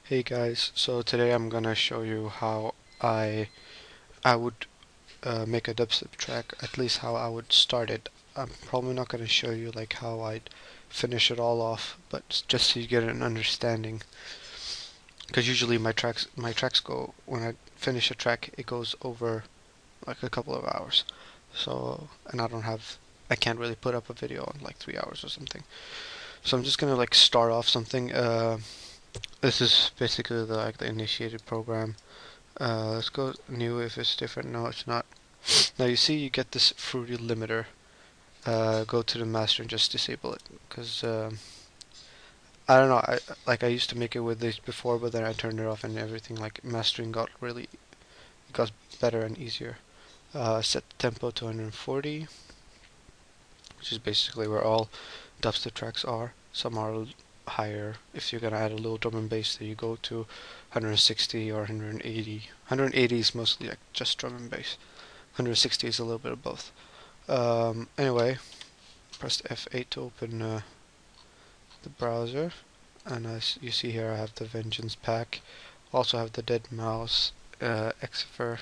Hey guys, so today I'm gonna show you how I would make a dubstep track, at least how I would start it. I'm probably not gonna show you like how I'd finish it all off, but just so you get an understanding. Because usually my tracks go, when I finish a track, it goes over like a couple of hours. So, and I can't really put up a video in like 3 hours or something. So I'm just gonna like start off something. This is basically the initiated program. Let's go new if it's different. No, it's not. Now you see you get this fruity limiter. Go to the master and just disable it. Because, I don't know, I used to make it with this before, but then I turned it off and everything, like mastering got better and easier. Set the tempo to 140, which is basically where all dubstep tracks are. Some are higher. If you're gonna add a little drum and bass, then you go to 160 or 180. 180 is mostly like just drum and bass. 160 is a little bit of both. Anyway, press F8 to open the browser, and as you see here, I have the Vengeance pack. Also have the Dead Mouse, Exifer.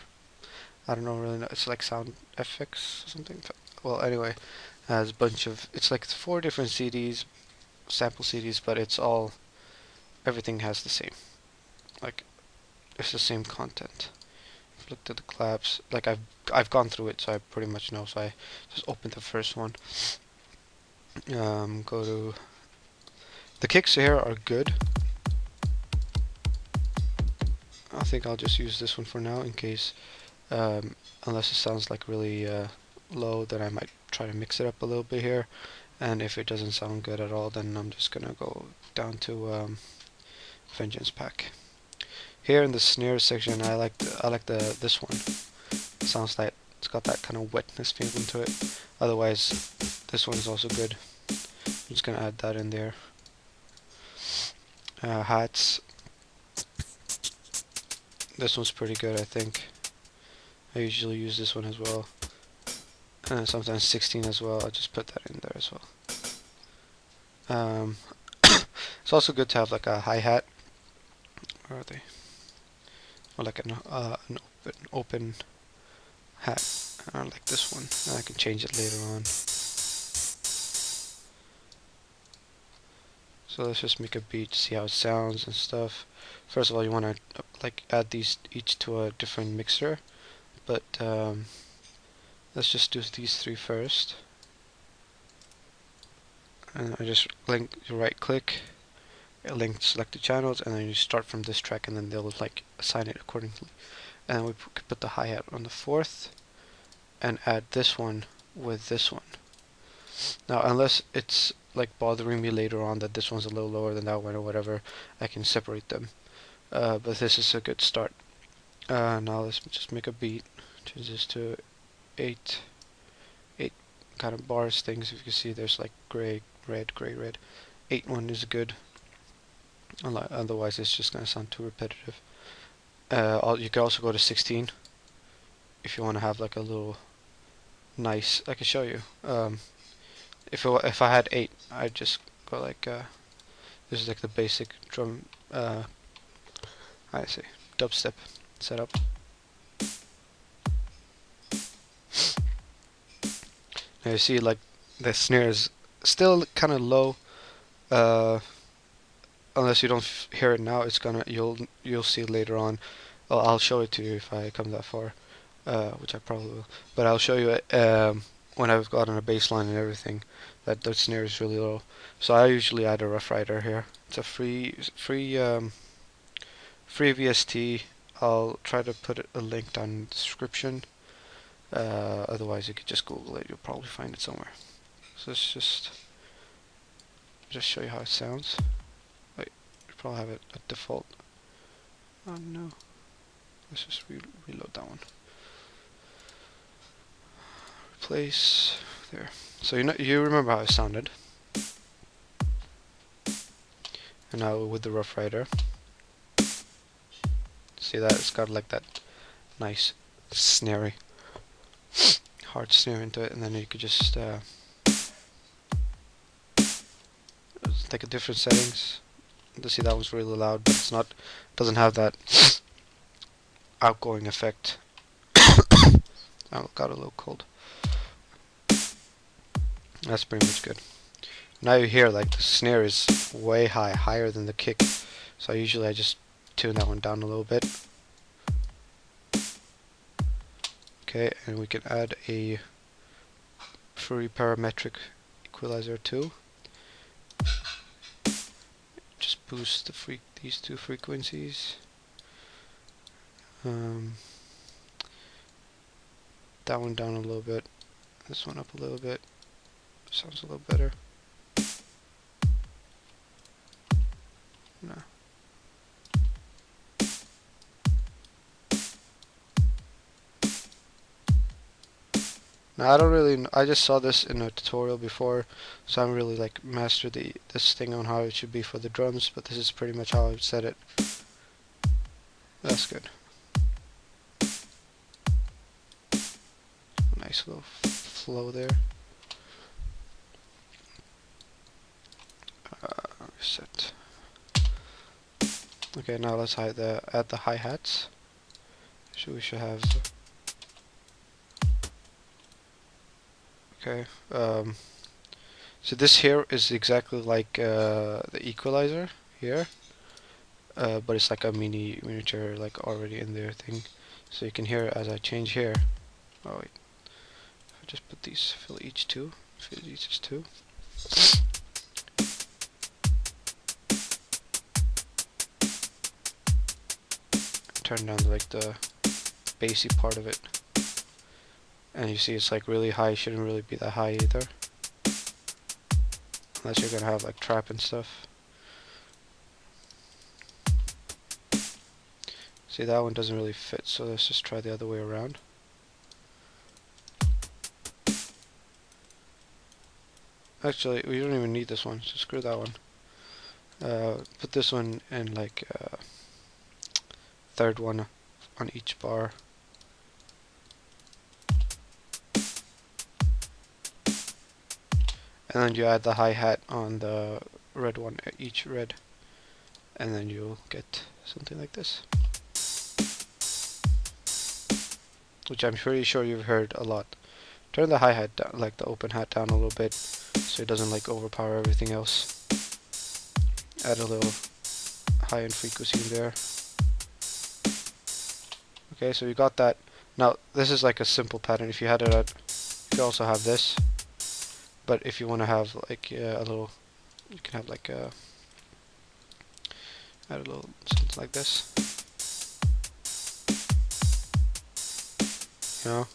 I don't know really know. It's like Sound FX or something. Well, anyway, has a bunch of. It's like 4 different CDs, sample CDs, but it's all. Everything has the same. Like it's the same content. I've looked at the collabs. Like I've gone through it, so I pretty much know. So I just opened the first one. Go to the kicks here are good. I think I'll just use this one for now in case, unless it sounds like really low, then I might try to mix it up a little bit here. And if it doesn't sound good at all, then I'm just gonna go down to Vengeance pack. Here in the snare section, I like this one. It sounds like it's got that kind of wetness feeling to it. Otherwise, this one is also good. I'm just gonna add that in there. Hats. This one's pretty good, I think. I usually use this one as well. And sometimes 16 as well. I'll just put that in there as well. It's also good to have like a hi-hat. Where are they? Or like an open hat. Or like this one. And I can change it later on. So let's just make a beat to see how it sounds and stuff. First of all, you want to like add these each to a different mixer. But let's just do these 3 first. And I just right click, select the channels, and then you start from this track, and then they'll like assign it accordingly. And then we could put the hi-hat on the 4th, and add this one with this one. Now, unless it's like bothering me later on that this one's a little lower than that one or whatever, I can separate them. But this is a good start. Now let's just make a beat. Change this to 8 kind of bars things. If you can see, there's like gray, red, gray, red. 8-1 is good. Otherwise, it's just gonna sound too repetitive. You can also go to 16 if you want to have like a little nice. I can show you. If I had 8, I'd just go like this is like the basic drum. I see dubstep setup. Now you see like the snare is still kind of low. Unless you don't hear it now, it's gonna you'll see it later on. I'll show it to you if I come that far, which I probably will. But I'll show you when I've gotten a bass line and everything that the snare is really low. So I usually add a Rough Rider here. It's a free VST. I'll try to put a link down in the description. Otherwise, you could just Google it. You'll probably find it somewhere. So let's just show you how it sounds. Wait, you probably have it at default. Oh no. Let's just reload that one. Replace there. So you remember how it sounded. And now with the Rough Rider. See that it's got like that nice snary hard snare into it, and then you could just take a different settings. To see that was really loud, but it's not, doesn't have that outgoing effect. I got a little cold. That's pretty much good. Now you hear like the snare is way high, higher than the kick. So usually I just tune that one down a little bit. Okay, and we can add a free parametric equalizer too. Just boost these two frequencies. That one down a little bit. This one up a little bit. Sounds a little better. No. Now I don't really. I just saw this in a tutorial before, so I haven't really like mastered this thing on how it should be for the drums. But this is pretty much how I set it. That's good. Nice little flow there. Reset. Okay, now let's add the hi-hats. So we should have. Okay. So this here is exactly like the equalizer here, but it's like a miniature like already in there thing. So you can hear as I change here. Oh wait. I just put these fill each two. Fill each is two. Turn down like the bassy part of it, and you see it's like really high. Shouldn't really be that high either, unless you're gonna have like trap and stuff. See, that one doesn't really fit, so let's just try the other way around. Actually, we don't even need this one, so screw that one. Put this one in like third one on each bar. And then you add the hi-hat on the red one, each red, and then you'll get something like this, which I'm pretty sure you've heard a lot. Turn the hi-hat down, like the open hat down a little bit, so it doesn't like overpower everything else. Add a little high-end frequency in there. Okay, so you got that. Now this is like a simple pattern. If you had it at, you can also have this. But if you want to have like a little, you can have like add a little something like this. You know.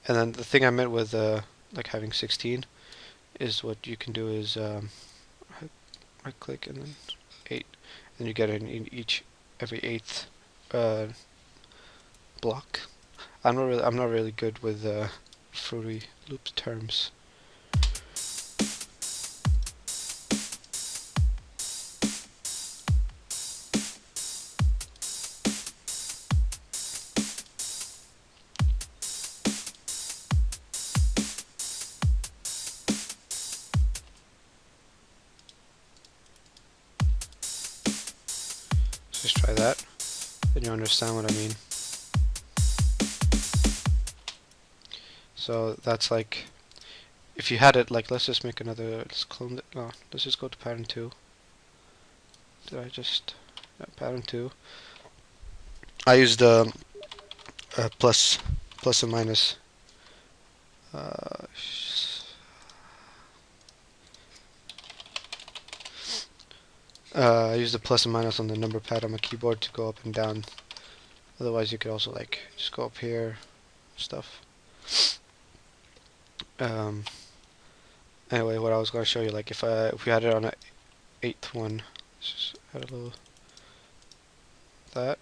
And then the thing I meant with like having 16 is what you can do is right click and then 8, and you get it in every 8th block. I'm not really good with Fruity Loops terms. Just try that, then you understand what I mean. So that's like, if you had it like, let's just make another, let's clone it, no, let's just go to pattern 2. Did I just, yeah, pattern 2. I used the plus and minus. I use the plus and minus on the number pad on my keyboard to go up and down. Otherwise, you could also like just go up here, stuff. Anyway, what I was going to show you, like if we had it on a 8th one, let's just add a little that.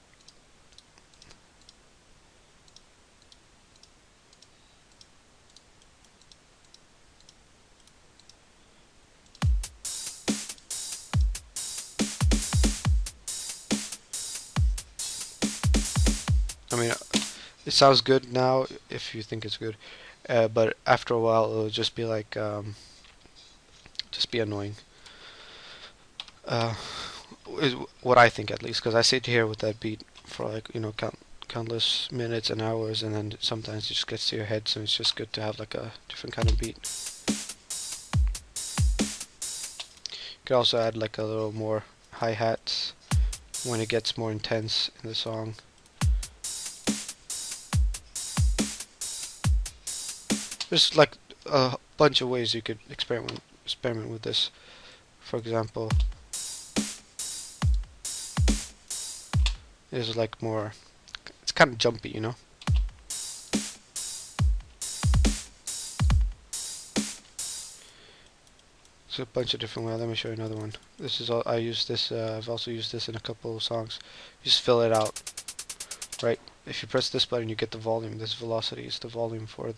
I mean, it sounds good now if you think it's good. but after a while it'll just be like just be annoying. Uh, is what I think, at least, because I sit here with that beat for like, you know, countless minutes and hours, and then sometimes it just gets to your head, so it's just good to have like a different kind of beat. You could also add like a little more hi-hats when it gets more intense in the song. There's like a bunch of ways you could experiment with this. For example, there's like more, it's kind of jumpy, you know. There's a bunch of different ways. Let me show you another one. This is all I use this. I've also used this in a couple of songs. You just fill it out, right? If you press this button, you get the volume. This velocity is the volume for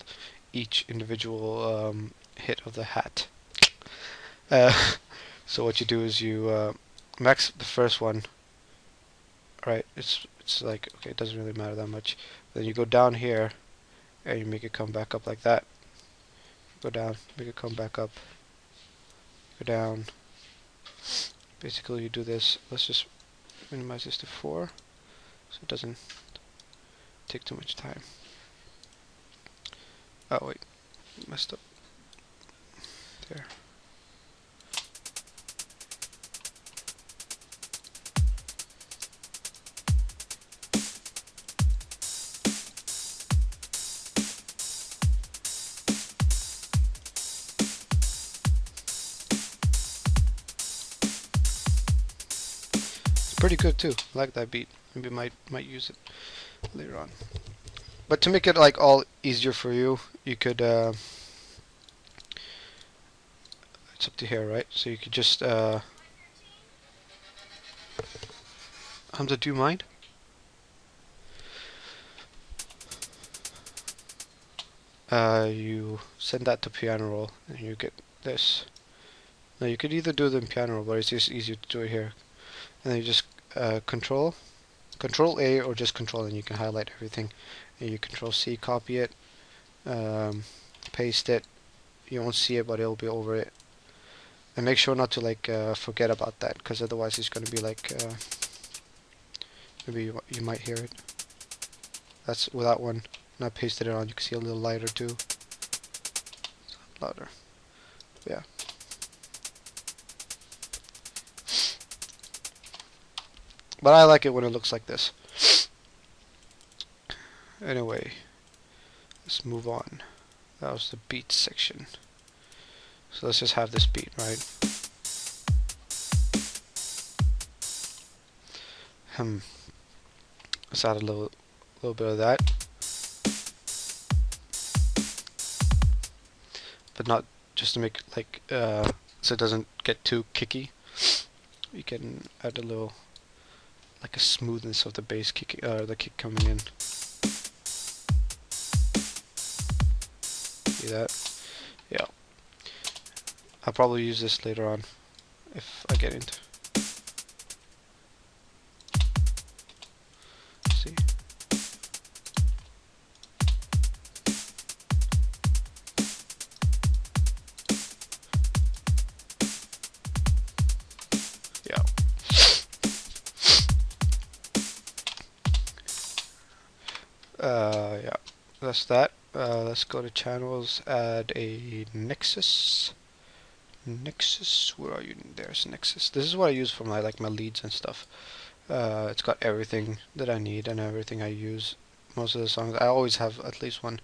each individual hit of the hat. Uh, so what you do is you max the first one. Right? It's like, okay, it doesn't really matter that much. Then you go down here, and you make it come back up like that. Go down, make it come back up. Go down. Basically, you do this. Let's just minimize this to 4, so it doesn't take too much time. Oh wait, messed up. There. Pretty good too. I like that beat. Maybe might use it later on. But to make it like all easier for you, you could it's up to here, right? So you could just Hamza, do you mind? You send that to piano roll, and you get this. Now you could either do it in piano roll, but it's just easier to do it here. And then you just control A, or just control, and you can highlight everything. And you control C, copy it, paste it. You won't see it, but it'll be over it. And make sure not to like forget about that, because otherwise it's going to be like maybe you might hear it. That's with that one. And I pasted it on. You can see a little lighter too. Louder. Yeah. But I like it when it looks like this. Anyway, let's move on. That was the beat section. So let's just have this beat, right? Let's add a little bit of that, but not just to make like so it doesn't get too kicky. You can add a little, like a smoothness of the bass kick, the kick coming in. See that? Yeah. I'll probably use this later on if I get into. See? Yeah. Yeah. That's that. Let's go to channels, add a Nexus. Nexus, where are you? There's Nexus. This is what I use for my my leads and stuff. It's got everything that I need and everything I use. Most of the songs, I always have at least one.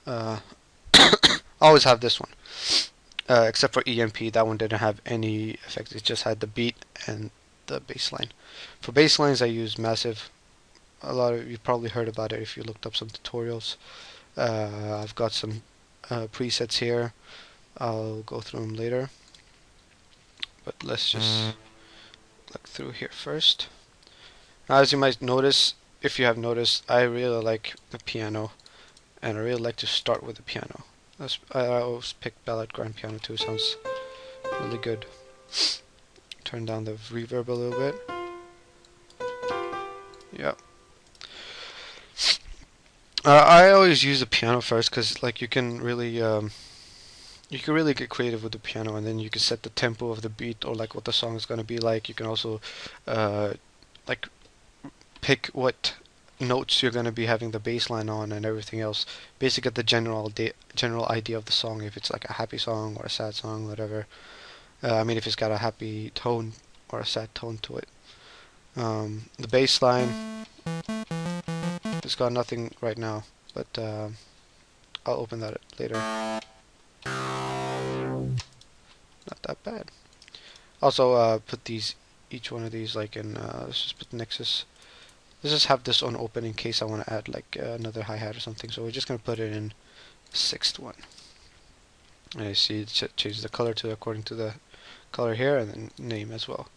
I always have this one, except for EMP. That one didn't have any effects. It just had the beat and the bass line. For bass lines, I use Massive. A lot of you probably heard about it if you looked up some tutorials. I've got some presets here. I'll go through them later, but let's just look through here first. Now, as you might notice, if you have noticed, I really like the piano, and I really like to start with the piano. I always pick ballad grand piano too. Sounds really good. Turn down the reverb a little bit. Yeah. I always use the piano first because like you can really get creative with the piano, and then you can set the tempo of the beat or like what the song is gonna be like. You can also uh, like pick what notes you're gonna be having the bass line on and everything else. Basically, get the general idea of the song. If it's like a happy song or a sad song, whatever. I mean, if it's got a happy tone or a sad tone to it. The bass line, it's got nothing right now, but I'll open that later. Not that bad. Also, put each one of these like in. Let's just put Nexus. Let's just have this one open in case I want to add like another hi-hat or something. So we're just gonna put it in sixth one. And you see, it changes the color to according to the color here, and then name as well.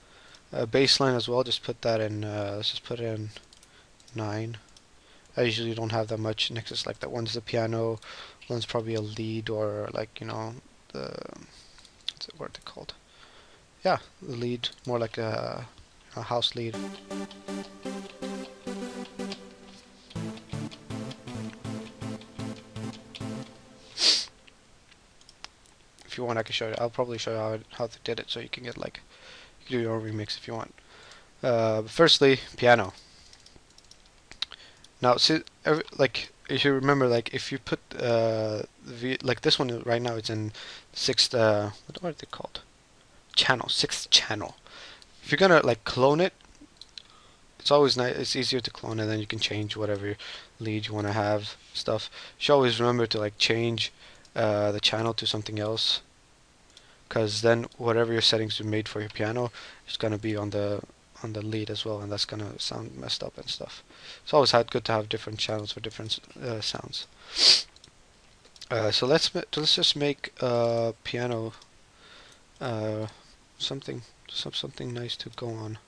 Baseline as well. Just put that in. Let's just put it in 9. I usually don't have that much Nexus like that. One's the piano, one's probably a lead or like the what are they called? Yeah, the lead, more like a house lead. If you want, I can show you. I'll probably show you how they did it, so you can get like you can do your own remix if you want. But firstly, piano. Now, see, like if you remember, like if you put like this one right now, it's in sixth. What are they called? Channel, sixth channel. If you're gonna like clone it, it's always nice. It's easier to clone, and then you can change whatever lead you want to have. Stuff. You should always remember to like change the channel to something else, because then whatever your settings you made for your piano is gonna be on the lead as well, and that's gonna sound messed up and stuff. It's always good to have different channels for different sounds. So let's just make piano something something nice to go on.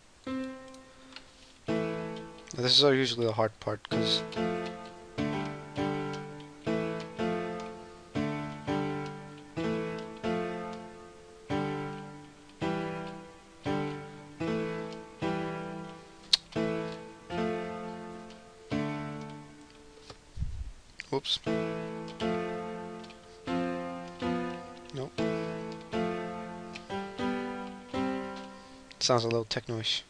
This is usually the hard part because whoops. Nope. It sounds a little techno-ish.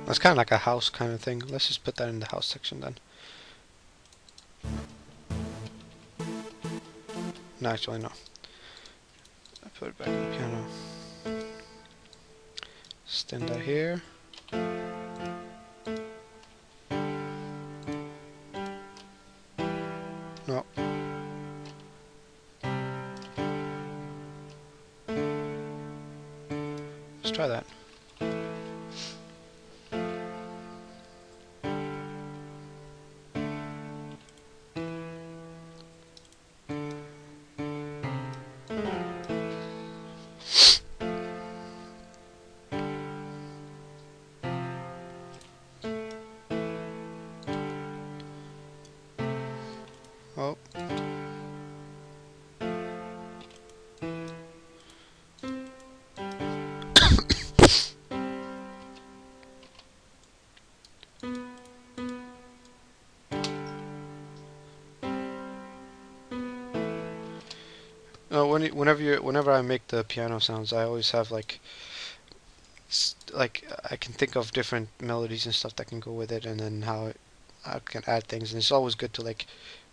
It's kind of like a house kind of thing. Let's just put that in the house section then. No, actually no. I put it back in the piano. Stand that here. No. Let's try that. Oh. Whenever I make the piano sounds, I always have like I can think of different melodies and stuff that can go with it, and then I can add things, and it's always good to like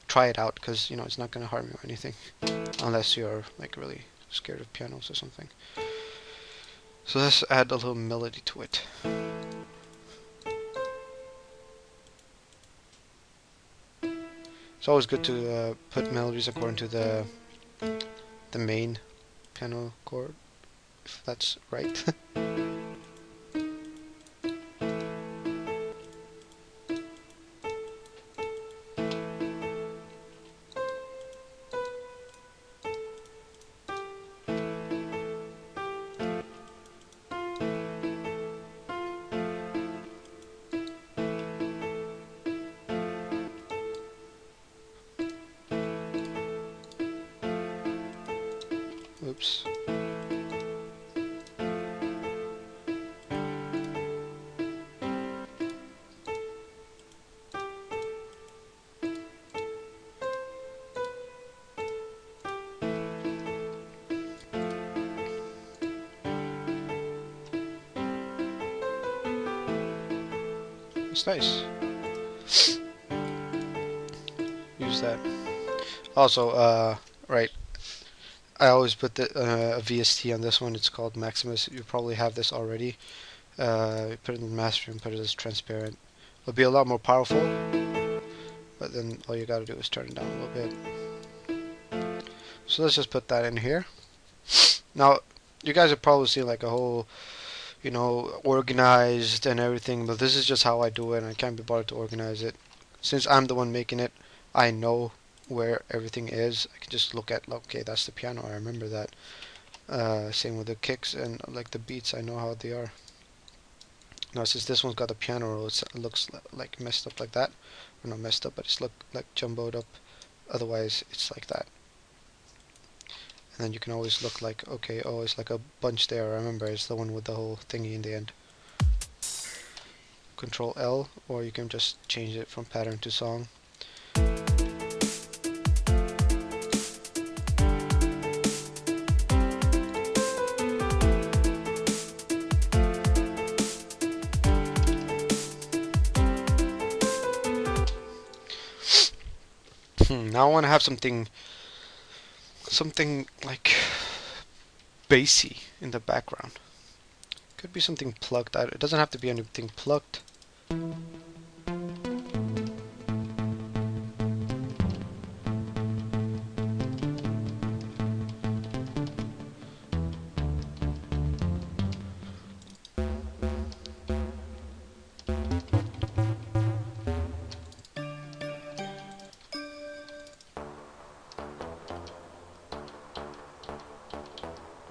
try it out because it's not gonna harm you or anything, unless you're like really scared of pianos or something. So let's add a little melody to it. It's always good to put melodies according to the main piano chord, if that's right. Oops. It's nice. Use that. Also, right, I always put the VST on this one. It's called Maximus. You probably have this already. Put it in master and put it as transparent. It'll be a lot more powerful, but then all you gotta do is turn it down a little bit. So let's just put that in here. Now, you guys have probably seen like a whole, you know, organized and everything, but this is just how I do it, and I can't be bothered to organize it. Since I'm the one making it, I know where everything is. I can just look at, okay, that's the piano, I remember that. Same with the kicks and like the beats, I know how they are. Now since this one's got a piano roll, it looks like messed up like that. Or not messed up, but it's look like jumboed up. Otherwise it's like that. And then you can always look like, okay, oh, it's like a bunch there. I remember it's the one with the whole thingy in the end. Control L, or you can just change it from pattern to song. Now I want to have something like bassy in the background. Could be something plucked out. It doesn't have to be anything plucked.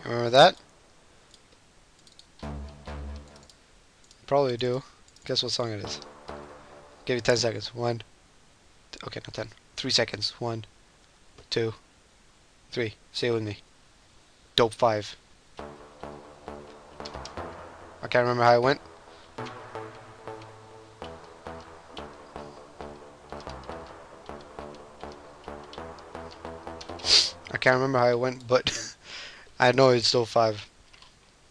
You remember that? Probably do. Guess what song it is? Give you 10 seconds. 1. Okay, not 10. 3 seconds. 1, 2, 3. Say it with me. Dope 5. I can't remember how it went. I can't remember how it went, but I know it's Dope 5.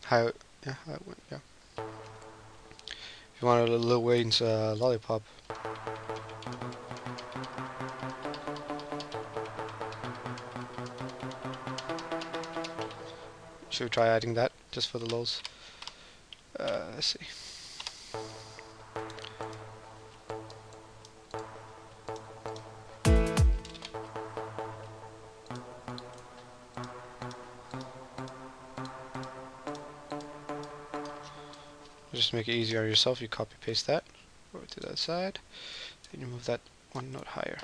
How it went, yeah. If you want a Lil Wayne's Lollipop. Should we try adding that just for the lulz? Let's see. Just to make it easier on yourself, you copy paste that over to that side, then you move that one note higher.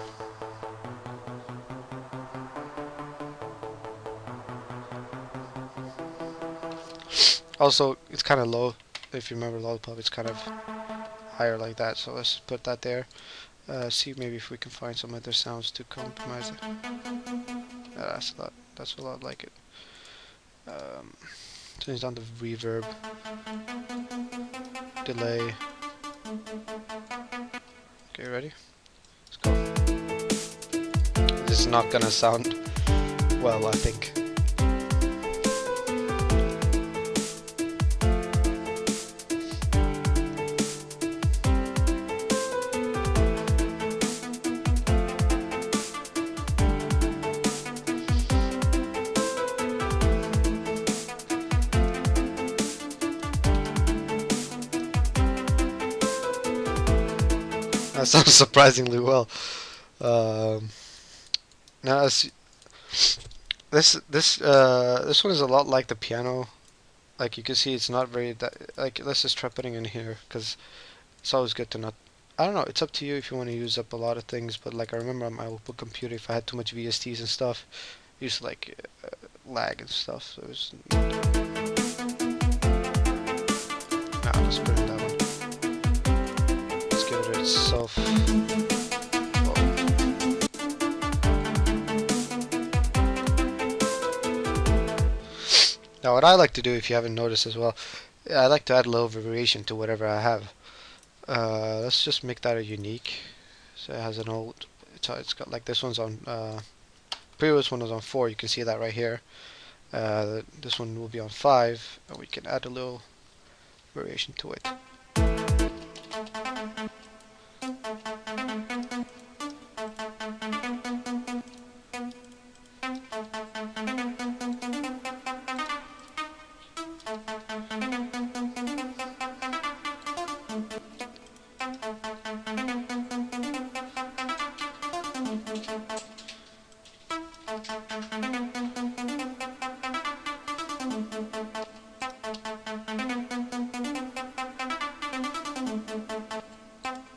Also, it's kind of low. If you remember Lollipop, it's kind of higher like that, so let's put that there. See maybe if we can find some other sounds to compromise it. That's a lot like it. Turns down the reverb, delay. Okay, ready? Let's go. This is not gonna sound well, I think. That sounds surprisingly well. Now this one is a lot like the piano. Like you can see, it's not very like. Let's just try putting in here because it's always good to not. I don't know. It's up to you if you want to use up a lot of things. But like I remember on my old computer, if I had too much VSTs and stuff, I used to like lag and stuff. So it was. Nah, let's put in that one. Give it itself. what I like to do, if you haven't noticed as well, I like to add a little variation to whatever I have. Let's just make that a unique. So it has an old, it's got like this one's on, previous one was on 4, you can see that right here. This one will be on 5, and we can add a little variation to it.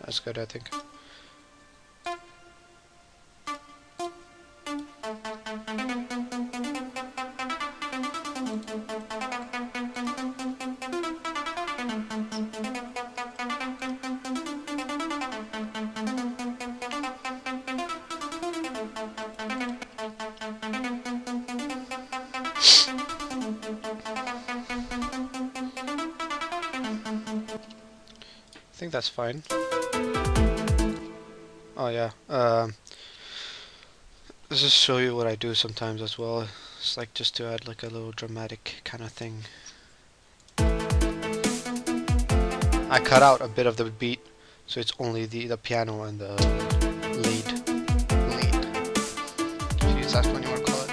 That's good, I think. I think that's fine. Oh yeah. Let's just show you what I do sometimes as well. It's like just to add like a little dramatic kind of thing. I cut out a bit of the beat, so it's only the piano and the lead. Jeez, that's what you want to call it.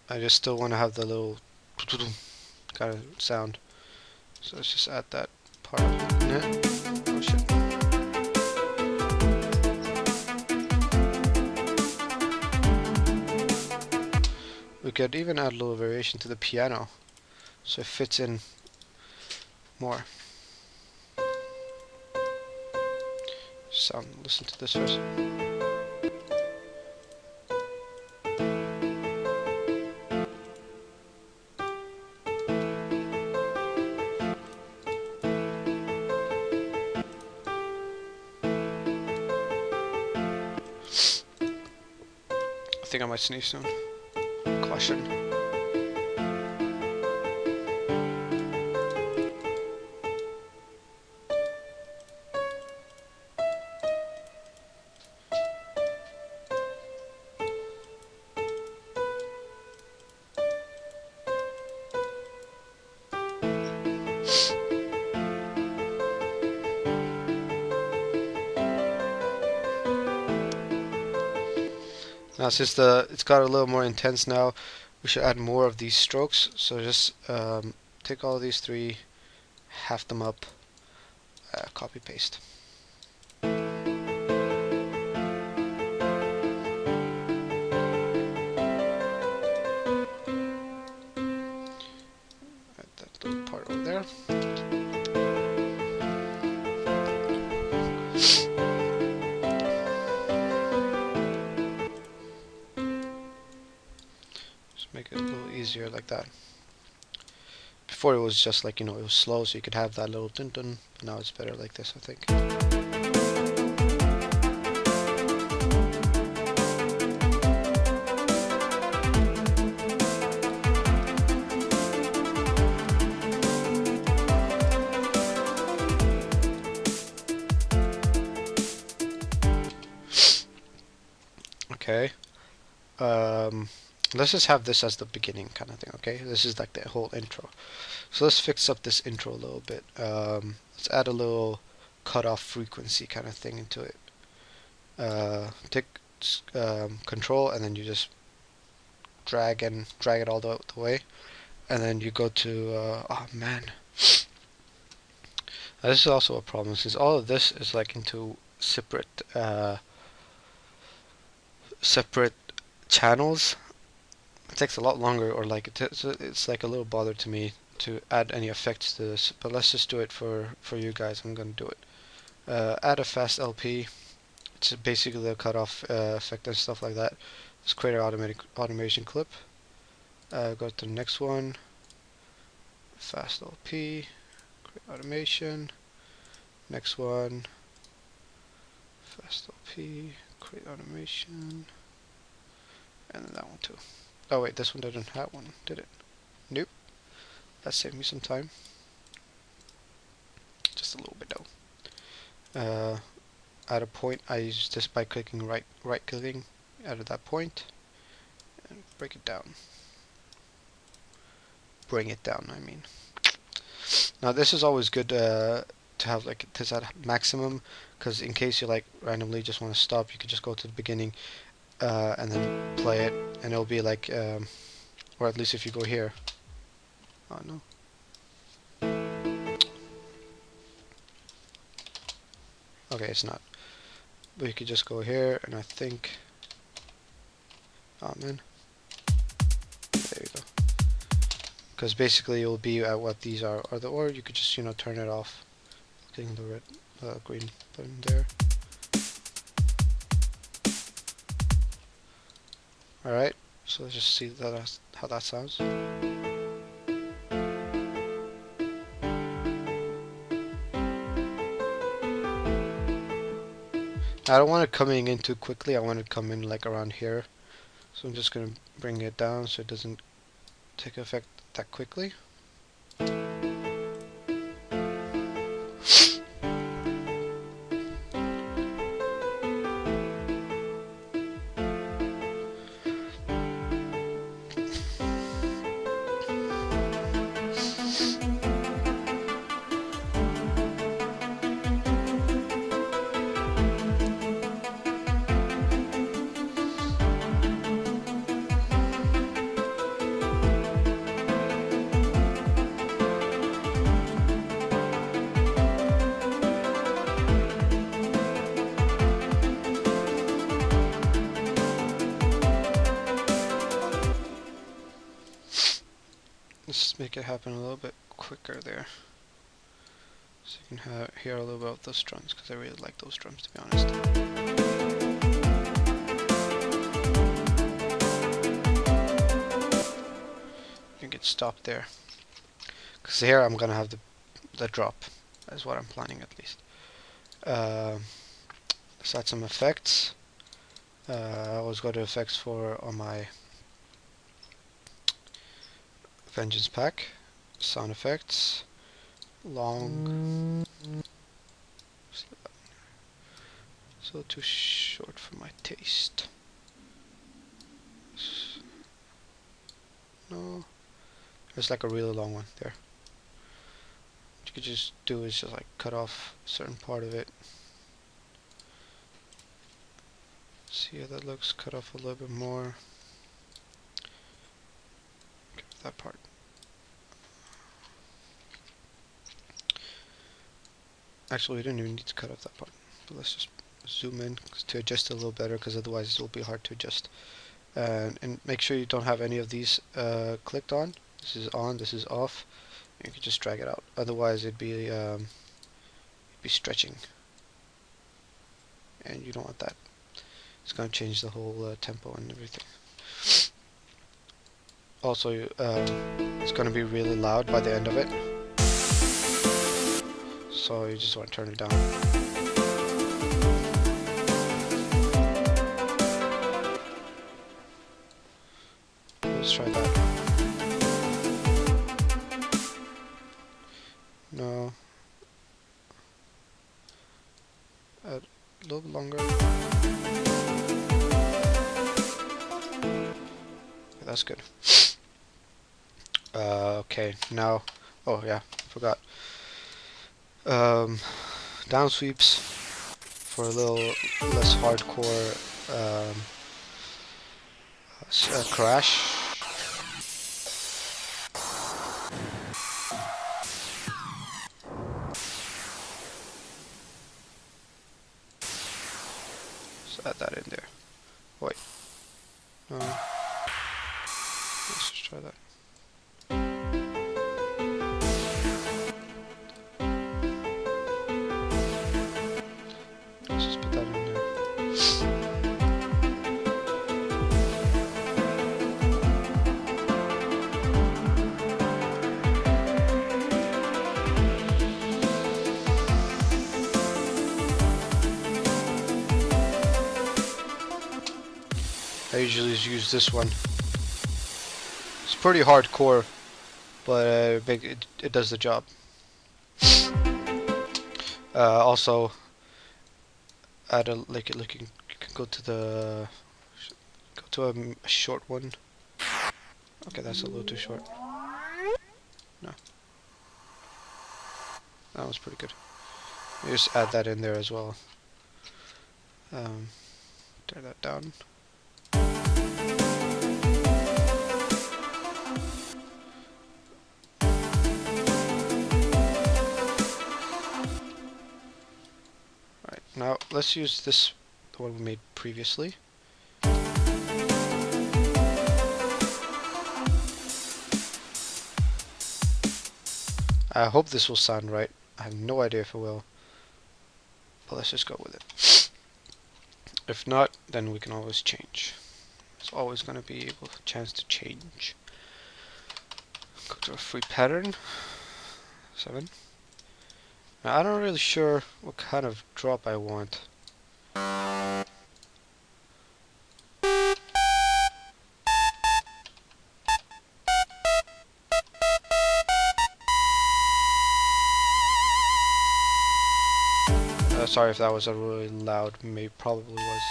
I just still want to have the little kind of sound, so let's just add that part of it. Oh shit. We could even add a little variation to the piano, so it fits in more. Listen to this first. I think I might sneeze soon. Caution. Now since it's got a little more intense now, we should add more of these strokes. So just take all of these 3, half them up, copy paste. Add that little part over there. Make it a little easier like that. Before it was just like, you know, it was slow, so you could have that little dun dun, but now it's better like this, I think. Okay. Let's just have this as the beginning kind of thing, okay? This is like the whole intro. So let's fix up this intro a little bit. Let's add a little cutoff frequency kind of thing into it. Take control, and then you just drag it all the way, and then you go to oh man, now, this is also a problem since all of this is like into separate channels. It takes a lot longer, or like it's like a little bother to me to add any effects to this, but let's just do it for you guys. I'm gonna do it. Add a fast LP. It's basically the cutoff effect and stuff like that. Let's create an automation clip. Go to the next one. Fast LP. Create automation. Next one. Fast LP, create automation, and then that one too. Oh wait, this one didn't have one, did it? Nope. That saved me some time. Just a little bit though. At a point, I use this by clicking right clicking at that point and break it down. Bring it down, I mean. Now this is always good to have like this at maximum, because in case you like randomly just want to stop, you could just go to the beginning and then play it, and it'll be like, or at least if you go here. Oh no. Okay, it's not. But you could just go here, and I think. Oh man. There you go. Because basically you'll be at what these are, or you could just, you know, turn it off. Clicking the red, green button there. All right. So let's just see that how that sounds. I don't want it coming in too quickly. I want it to come in like around here. So I'm just going to bring it down so it doesn't take effect that quickly. Let's make it happen a little bit quicker there, so you can hear a little bit of those drums, because I really like those drums, to be honest. You can get stopped there, because here I'm gonna have the drop, is what I'm planning at least. Let's add some effects. I always go to effects on my Vengeance pack, sound effects, long, so too short for my taste. No, there's like a really long one there. What you could just do is just like cut off a certain part of it. See how that looks, cut off a little bit more. That part. Actually, we don't even need to cut off that part. But let's just zoom in to adjust it a little better, because otherwise it will be hard to adjust. And make sure you don't have any of these clicked on. This is on, this is off. And you can just drag it out. Otherwise, it'd be stretching, and you don't want that. It's going to change the whole tempo and everything. Also, it's going to be really loud by the end of it, so you just want to turn it down. Let's try that. No. Add a little bit longer. Okay, that's good. Okay, now, oh yeah, forgot. Down sweeps for a little less hardcore crash. So add that in there. Wait. No. Let's just try that. Let's just put that in there. usually use this one. It's pretty hardcore, but it does the job. Also, add a you can go to a short one. Okay, that's a little too short. No, that was pretty good. You just add that in there as well. Tear that down. Alright, now let's use the one we made previously. I hope this will sound right. I have no idea if it will. But let's just go with it. If not, then we can always change. There's always going to be a chance to change. Go to a free pattern. 7. Now, I'm not really sure what kind of drop I want. Sorry if that was a really loud, probably was.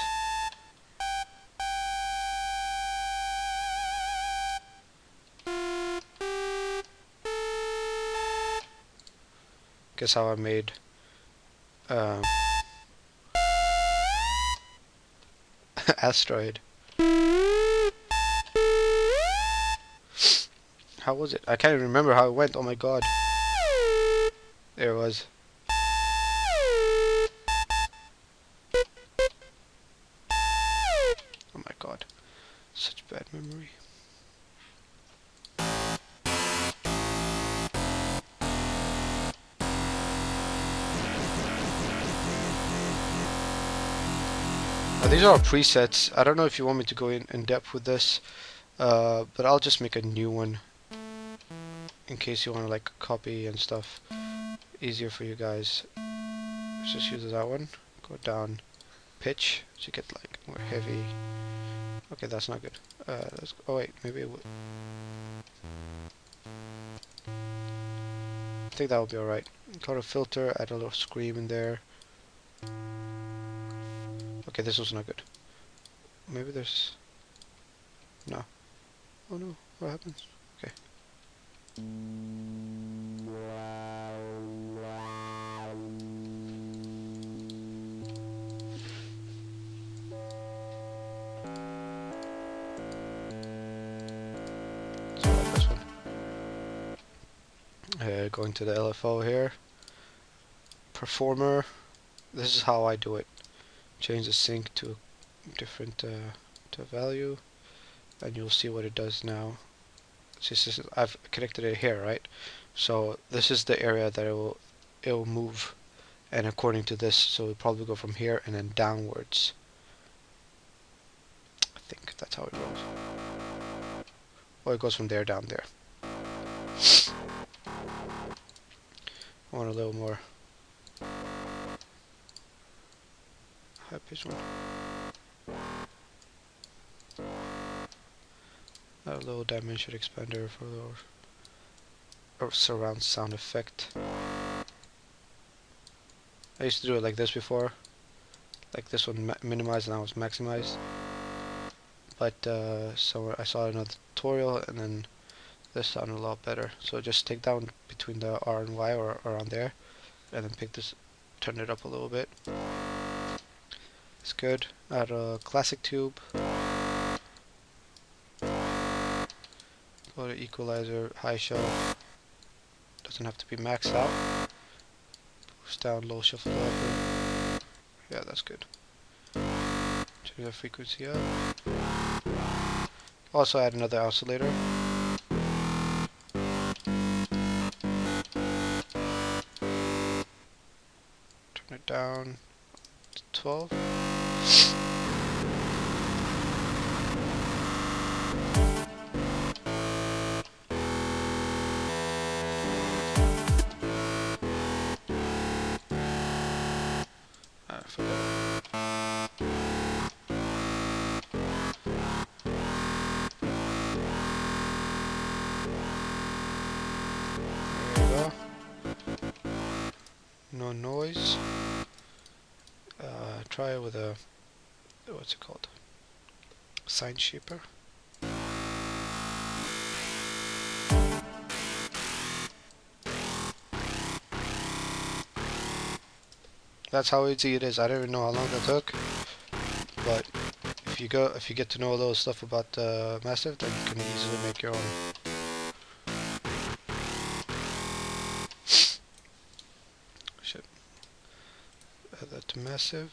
Guess how I made Asteroid. How was it? I can't even remember how it went. Oh my god. There it was. Oh my god. Such bad memory. These are presets. I don't know if you want me to go in depth with this, but I'll just make a new one in case you want to like copy and stuff. Easier for you guys. Let's just use that one. Go down pitch to get like more heavy. Okay, that's not good. Oh wait, maybe it would. I think that will be alright. Go to filter, add a little scream in there. Okay, this was not good. Maybe there's... No. Oh no, what happens? Okay. So like this one. Going to the LFO here. Performer. This is how I do it. Change the sync to a different to a value, and you'll see what it does now. I've connected it here, right? So this is the area that it will move, and according to this, so it'll probably go from here and then downwards. I think that's how it goes. Or it goes from there down there. I want a little more high pitch one. A little dimension expander for or surround sound effect. I used to do it like this before, like this one minimized and now it's maximized. But so I saw another tutorial and then this sounded a lot better. So just take down between the R and Y or around there, and then pick this, turn it up a little bit. It's good. Add a classic tube. Go to equalizer, high shelf. Doesn't have to be maxed out. Boost down, low shuffle up. Yeah, that's good. Turn the frequency up. Also add another oscillator. Turn it down to 12. try it with a, what's it called? Sine Shaper. That's how easy it is. I don't even know how long that took, but if you get to know a little stuff about Massive, then you can easily make your own. Shit. Add that to Massive.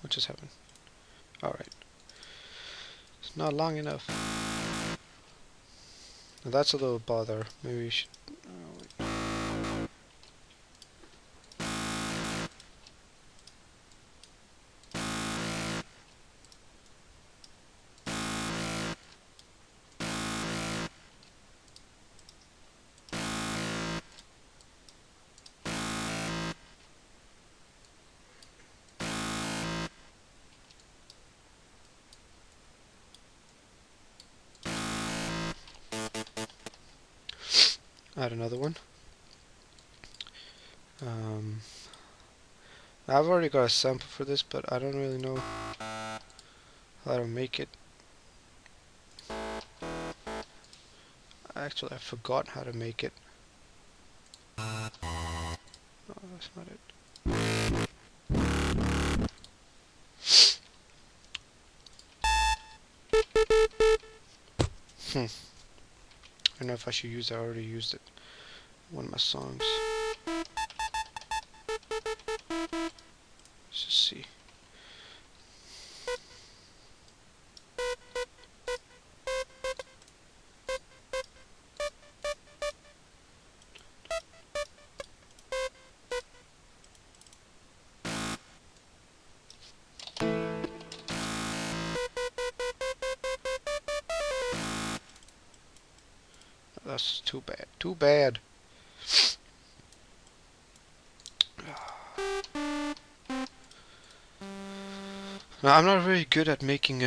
What just happened? Alright. It's not long enough. Now that's a little bother. Maybe we should... wait. Add another one. I've already got a sample for this, but I don't really know how to make it. Actually, I forgot how to make it. Oh, that's not it. I don't know if I should use it. I already used it in one of my songs. Let's just see. That's too bad. Too bad. Now, I'm not very good at making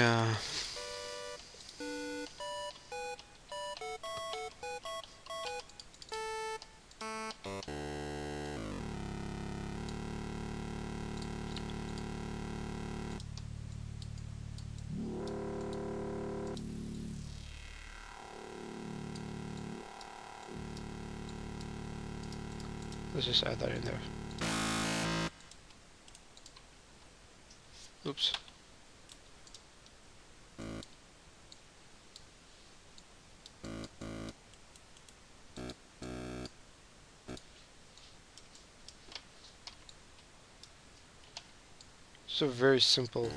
let's just add that in there. Oops. So very simple.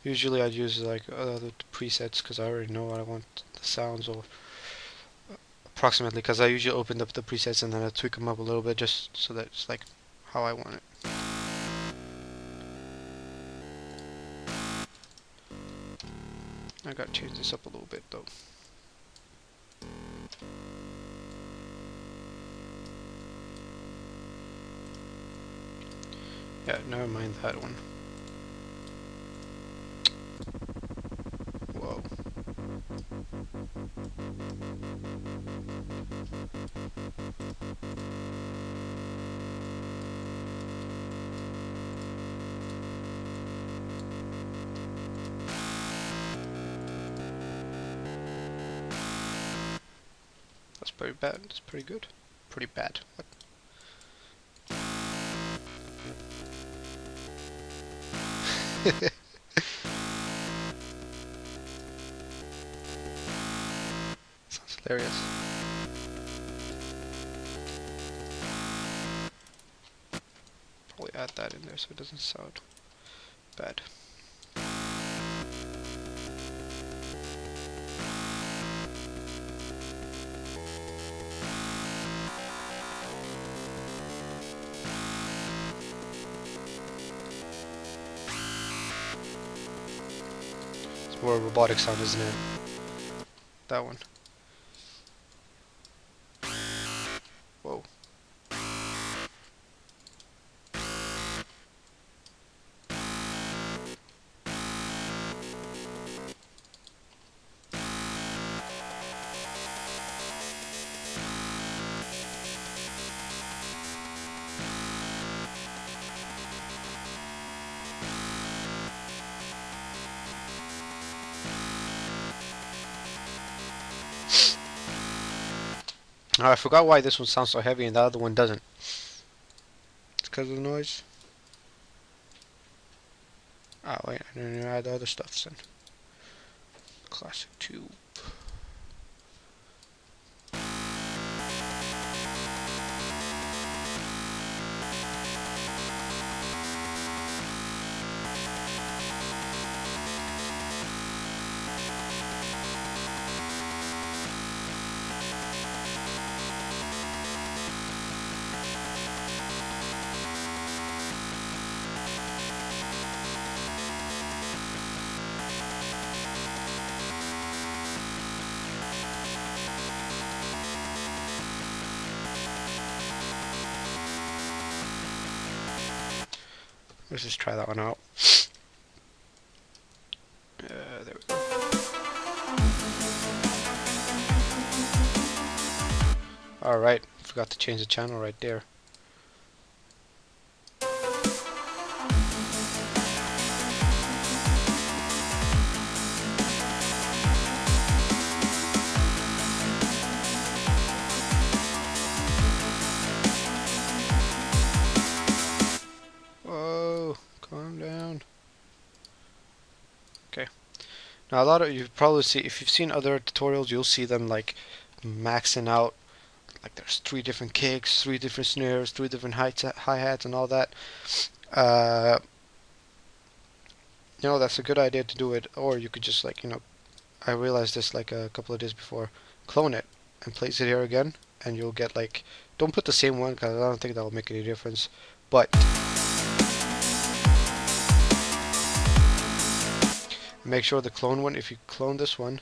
Usually I'd use like other presets because I already know what I want the sounds, or approximately, because I usually open up the presets and then I tweak them up a little bit just so that it's like how I want it. I gotta change this up a little bit though. Yeah, never mind that one. Whoa. That's pretty bad. That's pretty good. Pretty bad. What? Sounds hilarious. Probably add that in there so it doesn't sound bad. It's more a robotic sound, isn't it? That one. Whoa. Now I forgot why this one sounds so heavy and the other one doesn't. It's because of the noise. Oh wait, I didn't even add the other stuff then. Classic tube. Let's just try that one out. There we go. Alright, forgot to change the channel right there. Whoa, calm down. Okay. Now a lot of you probably see, if you've seen other tutorials, you'll see them like maxing out. Like there's 3 different kicks, 3 different snares, 3 different hi-hats and all that. You know, that's a good idea to do it, or you could just like, you know, I realized this like a couple of days before, clone it and place it here again, and you'll get like, don't put the same one because I don't think that'll make any difference, but make sure the clone one, if you clone this one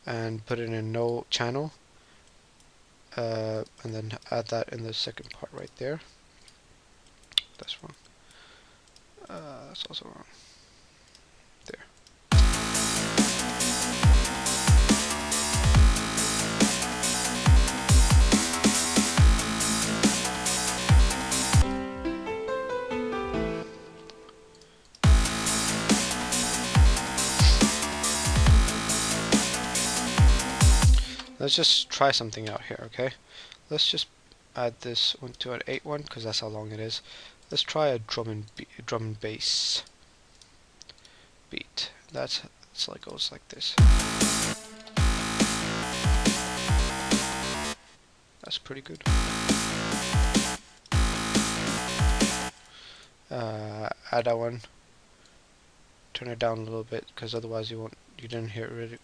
and put it in no channel, and then add that in the second part right there. That's wrong. That's also wrong. There. Let's just try something out here, okay? Let's just add this one to an 8 one because that's how long it is. Let's try a drum and bass beat. That's like goes like this. That's pretty good. Add that one. Turn it down a little bit because otherwise you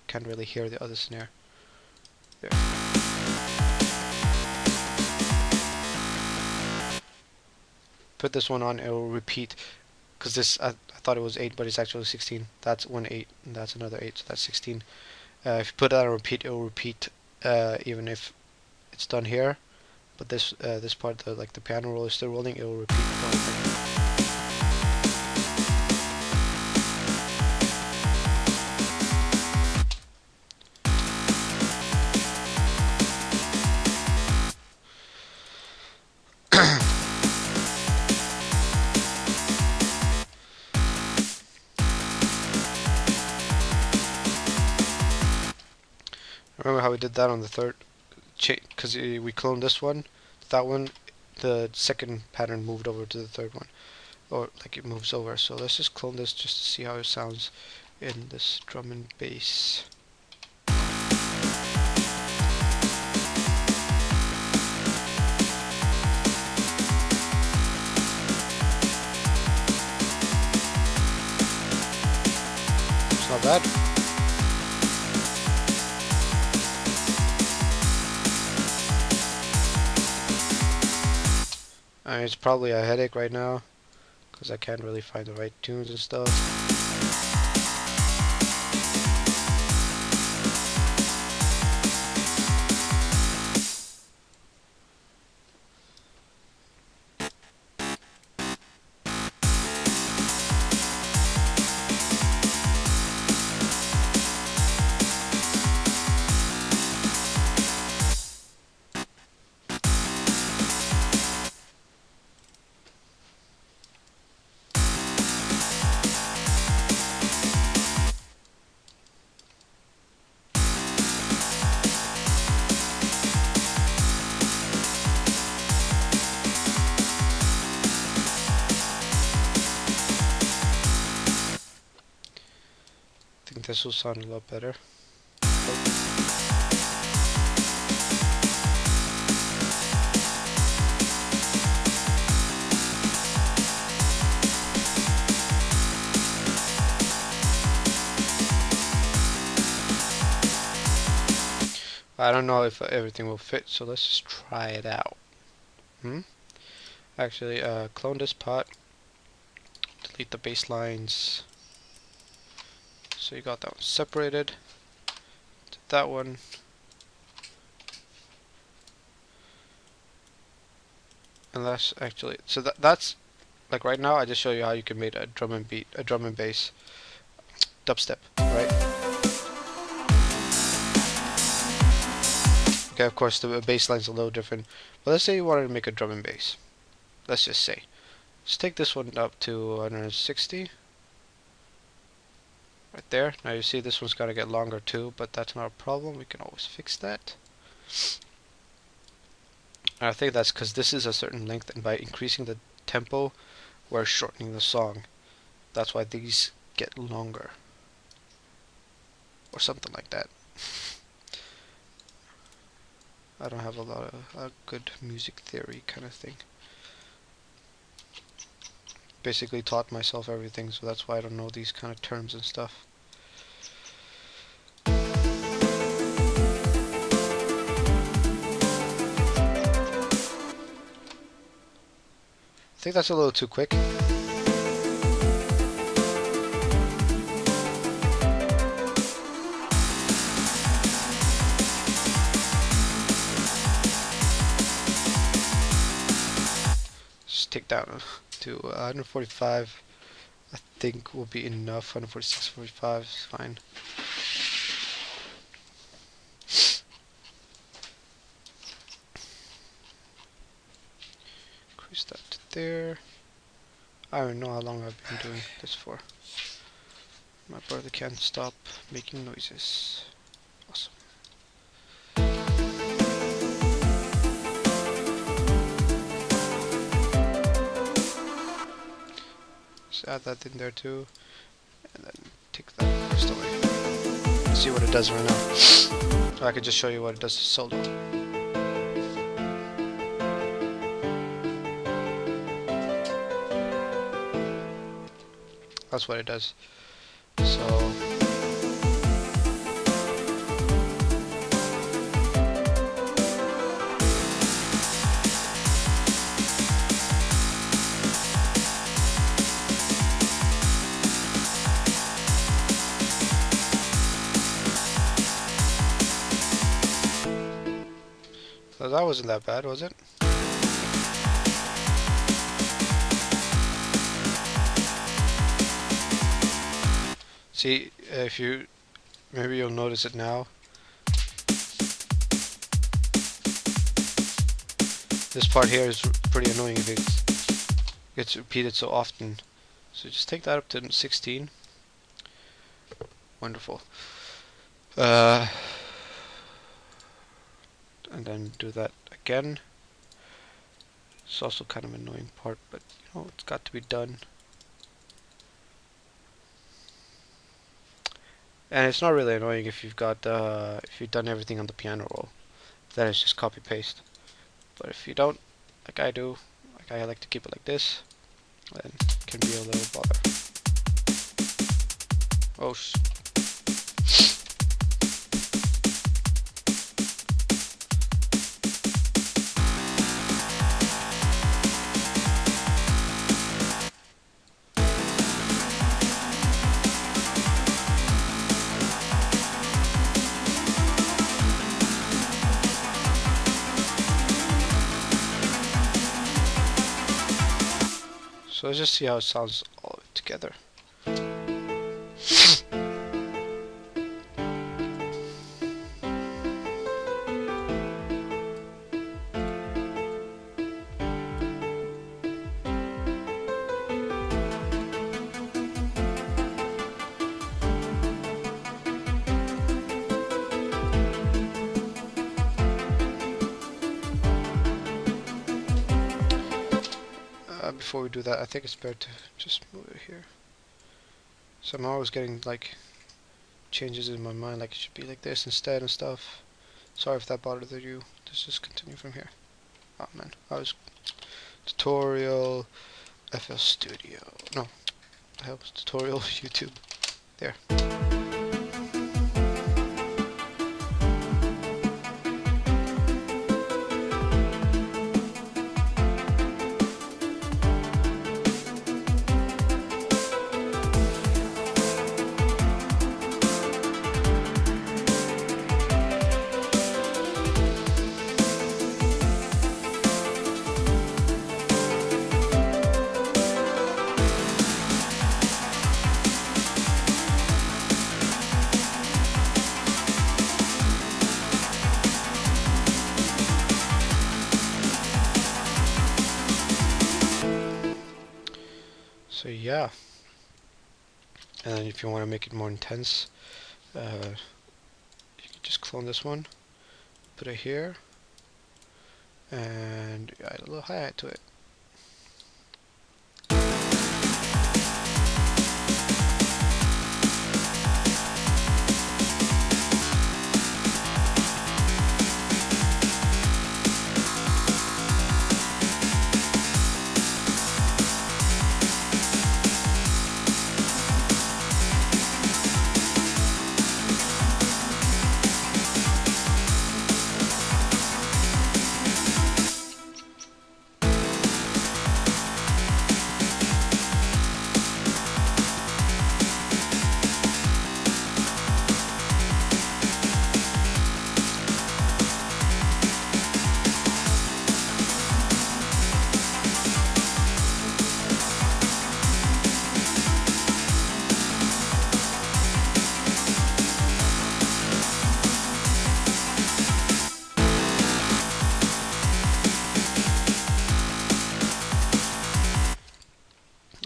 can't really hear the other snare. There. Put this one on, it will repeat, because this I thought it was 8 but it's actually 16. That's one 8 and that's another 8, so that's 16. If you put that on repeat, it will repeat even if it's done here, but this this part, like the piano roll is still rolling, it will repeat the whole thing. Remember how we did that on the third, because we cloned this one, that one, the second pattern moved over to the third one, or like it moves over. So let's just clone this just to see how it sounds in this drum and bass. It's not bad. It's probably a headache right now because I can't really find the right tunes and stuff. this will sound a lot better. I don't know if everything will fit, so let's just try it out. Actually, clone this part, delete the bass lines. So you got that one separated. That one. And that's actually, so that's like right now I just show you how you can make a drum and bass dubstep, right? Okay, of course the bass line's a little different, but let's say you wanted to make a drum and bass. Let's just say, let's take this one up to 160. Right there. Now you see this one's gotta get longer too, but that's not a problem. We can always fix that. And I think that's because this is a certain length, and by increasing the tempo, we're shortening the song. That's why these get longer, or something like that. I don't have a lot of good music theory kind of thing. Basically taught myself everything, so that's why I don't know these kind of terms and stuff. I think that's a little too quick. Just take down to 145. I think will be enough. 146, 45 is fine. Increase that to there. I don't know how long I've been doing this for. My brother can't stop making noises. Awesome. Just add that in there too, and then take that first away. Let's see what it does right now. Or I could just show you what it does to solo. That's what it does. So that wasn't that bad, was it? See, if you, maybe you'll notice it now. This part here is pretty annoying if it gets repeated so often. So just take that up to 16. Wonderful. And then do that again. It's also kind of an annoying part, but you know, it's got to be done. And it's not really annoying if you've got if you've done everything on the piano roll. Then it's just copy paste. But if you don't, like I do, like I like to keep it like this, then it can be a little bother. Oh sh. So let's just see how it sounds all together. Before we do that, I think it's better to just move it here. So I'm always getting like changes in my mind, like it should be like this instead and stuff. Sorry if that bothered you. Let's just continue from here. Oh man, I was tutorial FL Studio. No, the hell was tutorial YouTube. There. So yeah, and then if you want to make it more intense, you can just clone this one, put it here, and add a little hi-hat to it.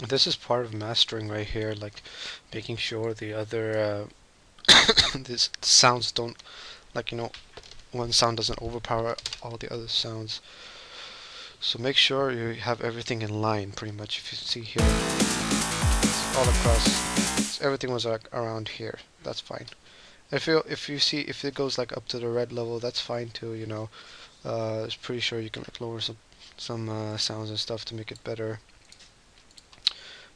This is part of mastering right here, like making sure the other these sounds don't, like, you know, one sound doesn't overpower all the other sounds. So make sure you have everything in line, pretty much. If you see here, it's all across. Everything was like around here. That's fine. If you see if it goes like up to the red level, that's fine too. You know, it's pretty sure you can like lower some sounds and stuff to make it better.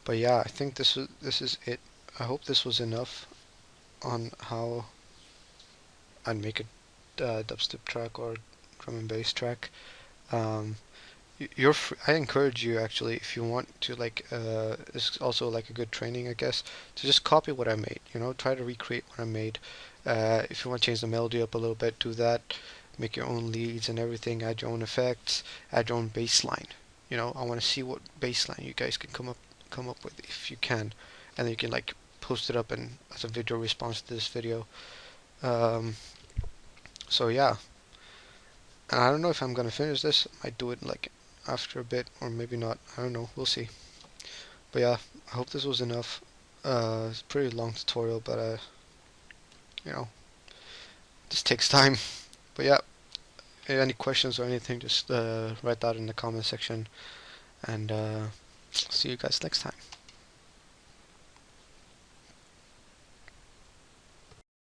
But yeah, I think this is it. I hope this was enough on how I'd make a dubstep track or drum and bass track. Um, I encourage you, actually, if you want to, like, it's also like a good training, I guess, to just copy what I made. You know, try to recreate what I made. If you want to change the melody up a little bit, do that. Make your own leads and everything. Add your own effects. Add your own bass line. You know, I want to see what bass line you guys can come up with, if you can, and then you can like post it up and as a video response to this video. So yeah, and I don't know if I'm gonna finish this. I might do it like after a bit, or maybe not. I don't know. We'll see. But yeah, I hope this was enough. It's a pretty long tutorial, but you know, this takes time. But yeah, any questions or anything, just write that in the comment section, and see you guys next time.